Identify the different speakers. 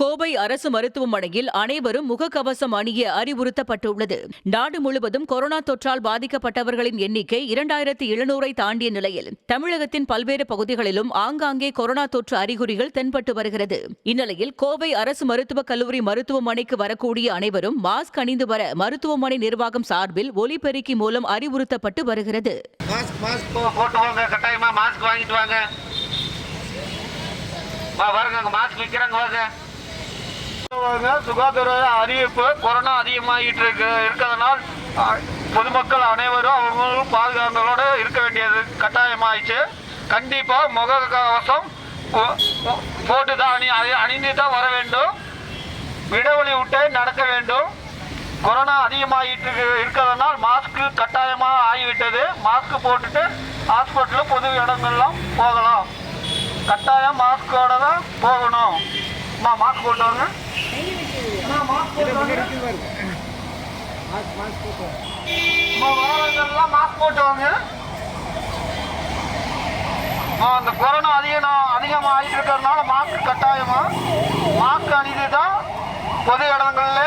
Speaker 1: கோவை அரசு மருத்துவமனையில் அனைவரும் முகக்கவசம் அணிய அறிவுறுத்தப்பட்டுள்ளது. நாடு முழுவதும் கொரோனா தொற்றால் பாதிக்கப்பட்டவர்களின் எண்ணிக்கை 2700 தாண்டிய நிலையில் தமிழகத்தின் பல்வேறு பகுதிகளிலும் ஆங்காங்கே கொரோனா தொற்று அறிகுறிகள் தென்பட்டு வருகிறது. இந்நிலையில் கோவை அரசு மருத்துவக் கல்லூரி மருத்துவமனைக்கு வரக்கூடிய அனைவரும் மாஸ்க் அணிந்து வர மருத்துவமனை நிர்வாகம் சார்பில் ஒலிபெருக்கி மூலம் அறிவுறுத்தப்பட்டு வருகிறது.
Speaker 2: சுகாதார அறிவிப்பு கொரோனா அதிகமாகிட்டு இருக்கிறதுனால் பொதுமக்கள் அனைவரும் அவங்களும் பாதுகாப்போடு இருக்க வேண்டியது கட்டாயமாயிடுச்சு. கண்டிப்பா முக கவசம் போட்டு தான் அணிந்து தான் வர வேண்டும். இடைவெளி விட்டு நடக்க வேண்டும். கொரோனா அதிகமாகிட்டு இருக்கிறதுனால் மாஸ்க் கட்டாயமாக ஆகிவிட்டது. மாஸ்க் போட்டுட்டு ஹாஸ்பிட்டல் பொது இடங்கள்லாம் போகலாம். கட்டாயம் மாஸ்கோட தான் போகணும். மாஸ்க் போட்டவங்க மாஸ்க் போட்டவங்க அந்த கொரோனா அதிகமாக ஆகிட்டு இருக்கிறதுனால மாஸ்க் கட்டாயமா மாஸ்க் அணிந்து தான் பொது இடங்கள்ல